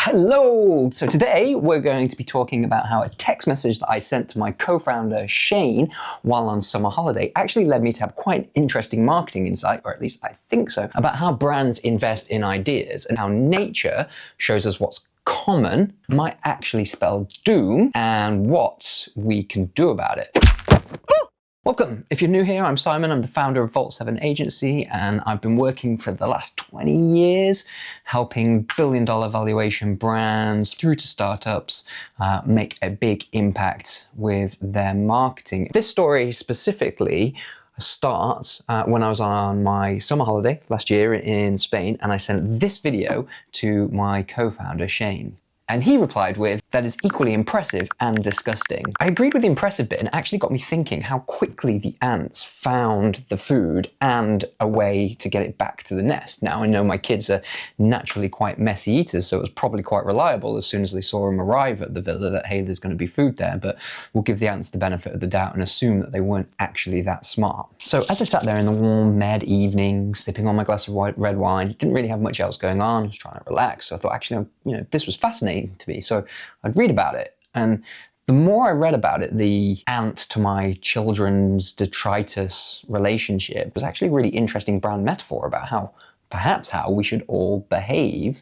Hello! So today we're going to be talking about how a text message that I sent to my co-founder Shane while on summer holiday actually led me to have quite an interesting marketing insight, or at least I think so, about how brands invest in ideas and how nature shows us what's common might actually spell doom and what we can do about it. Welcome. If you're new here, I'm Simon. I'm the founder of Vault 7 Agency, and I've been working for the last 20 years helping billion-dollar valuation brands through to startups make a big impact with their marketing. This story specifically starts when I was on my summer holiday last year in Spain, and I sent this video to my co-founder Shane. And he replied with, "That is equally impressive and disgusting." I agreed with the impressive bit and it actually got me thinking how quickly the ants found the food and a way to get it back to the nest. Now I know my kids are naturally quite messy eaters, so it was probably quite reliable as soon as they saw them arrive at the villa that, hey, there's going to be food there, but we'll give the ants the benefit of the doubt and assume that they weren't actually that smart. So as I sat there in the warm mid-evening, sipping on my glass of red wine, didn't really have much else going on, I was trying to relax, so I thought actually, this was fascinating to me, so I'd read about it. And the more I read about it, the ant to my children's detritus relationship was actually a really interesting brand metaphor about perhaps how we should all behave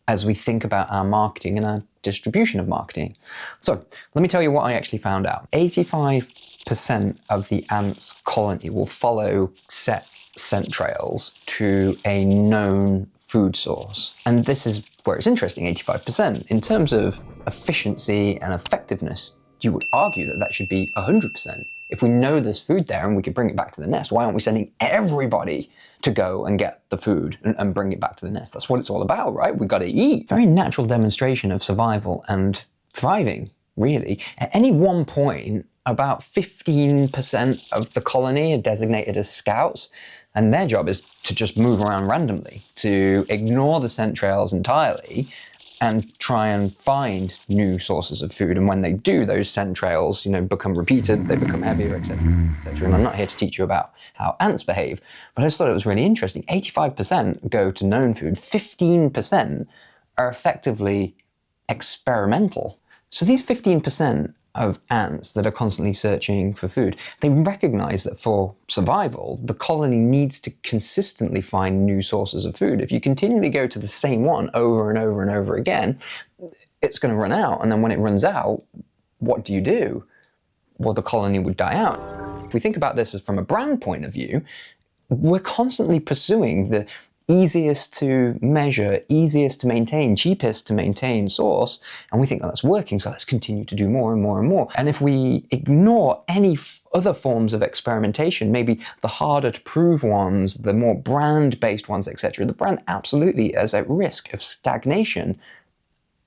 as we think about our marketing and our distribution of marketing. So let me tell you what I actually found out. 85% of the ants' colony will follow set scent trails to a known food source. And this is where it's interesting, 85%. In terms of efficiency and effectiveness, you would argue that that should be 100%. If we know there's food there and we can bring it back to the nest, why aren't we sending everybody to go and get the food and bring it back to the nest? That's what it's all about, right? We've got to eat. Very natural demonstration of survival and thriving, really. At any one point, about 15% of the colony are designated as scouts, and their job is to just move around randomly, to ignore the scent trails entirely and try and find new sources of food. And when they do, those scent trails, become repeated, they become heavier, etc., etc. And I'm not here to teach you about how ants behave, but I just thought it was really interesting. 85% go to known food, 15% are effectively experimental. So these 15% of ants that are constantly searching for food, they recognize that for survival, the colony needs to consistently find new sources of food. If you continually go to the same one over and over and over again, it's going to run out. And then when it runs out, what do you do? Well, the colony would die out. If we think about this as from a brand point of view, we're constantly pursuing the easiest to measure, easiest to maintain, cheapest to maintain source, and we think that's working, so let's continue to do more and more and more. And if we ignore any other forms of experimentation, maybe the harder to prove ones, the more brand-based ones, etc., the brand absolutely is at risk of stagnation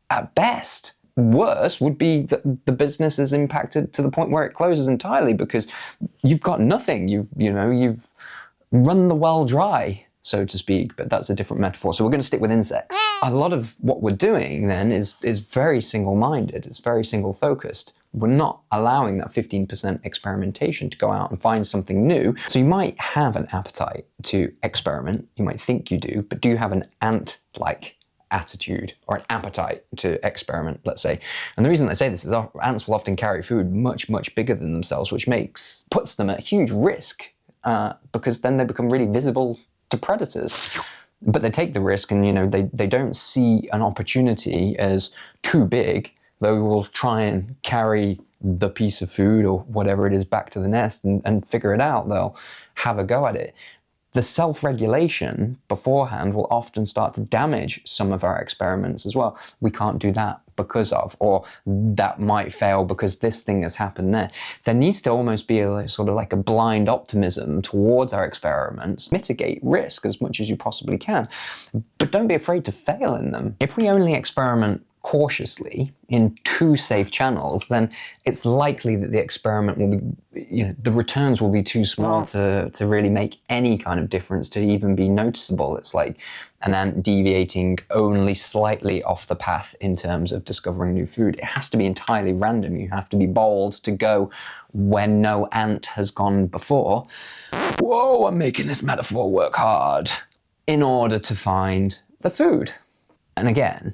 at best. Worse would be that the business is impacted to the point where it closes entirely because you've got nothing. You've run the well dry, so to speak, but that's a different metaphor. So we're going to stick with insects. A lot of what we're doing then is very single-minded. It's very single-focused. We're not allowing that 15% experimentation to go out and find something new. So you might have an appetite to experiment. You might think you do, but do you have an ant-like attitude or an appetite to experiment, let's say? And the reason I say this is ants will often carry food much, much bigger than themselves, which puts them at huge risk because then they become really visible to predators. But they take the risk and they don't see an opportunity as too big. They will try and carry the piece of food or whatever it is back to the nest and figure it out. They'll have a go at it. The self-regulation beforehand will often start to damage some of our experiments as well. We can't do that because of, or that might fail because this thing has happened there. There needs to almost be a sort of like a blind optimism towards our experiments. Mitigate risk as much as you possibly can, but don't be afraid to fail in them. If we only experiment cautiously in two safe channels, then it's likely that the experiment will be, the returns will be too small to really make any kind of difference, to even be noticeable. It's like an ant deviating only slightly off the path in terms of discovering new food. It has to be entirely random. You have to be bold to go when no ant has gone before. Whoa, I'm making this metaphor work hard. In order to find the food. And again,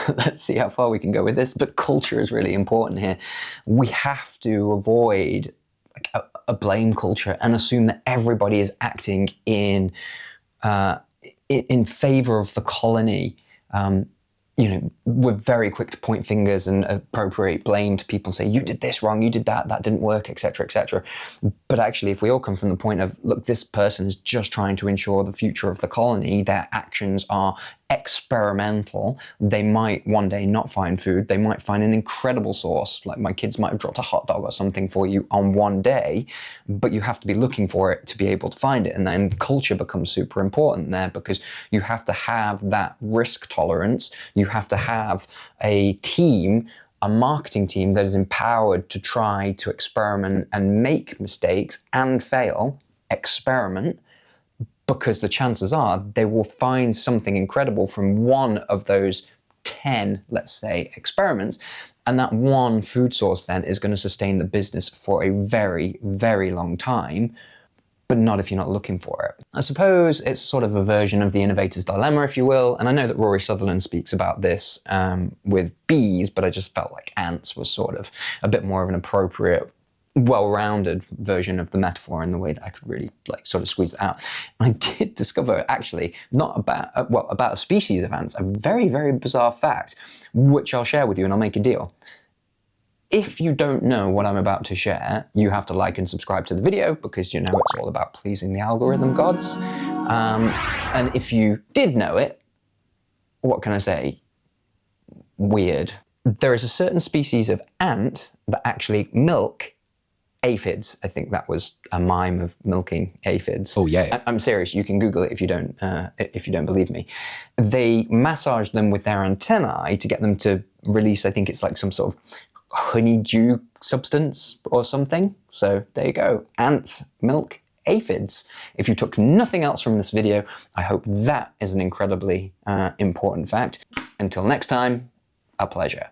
let's see how far we can go with this, but culture is really important here. We have to avoid like a blame culture and assume that everybody is acting in favor of the colony. You know, we're very quick to point fingers and appropriate blame to people and say, you did this wrong, you did that, that didn't work, etc., etc. But actually, if we all come from the point of, look, this person's just trying to ensure the future of the colony, their actions are experimental, they might one day not find food, they might find an incredible source, like my kids might have dropped a hot dog or something for you on one day, but you have to be looking for it to be able to find it. And then culture becomes super important there, because you have to have that risk tolerance, you have to have a team, a marketing team that is empowered to try to experiment and make mistakes and fail, experiment, because the chances are they will find something incredible from one of those 10, let's say, experiments, and that one food source then is going to sustain the business for a very, very long time, but not if you're not looking for it. I suppose it's sort of a version of the innovator's dilemma, if you will, and I know that Rory Sutherland speaks about this with bees, but I just felt like ants was sort of a bit more of an appropriate, well-rounded version of the metaphor in the way that I could really like sort of squeeze it out. And I did discover actually not about, about a species of ants, a very, very bizarre fact, which I'll share with you and I'll make a deal. If you don't know what I'm about to share, you have to like and subscribe to the video, because you know it's all about pleasing the algorithm gods. And if you did know it, what can I say? Weird. There is a certain species of ant that actually milk aphids. I think that was a mime of milking aphids. Oh yeah. I'm serious. You can Google it if you don't believe me. They massage them with their antennae to get them to release, I think it's like some sort of honeydew substance or something. So there you go. Ants milk aphids. If you took nothing else from this video, I hope that is an incredibly important fact. Until next time, a pleasure.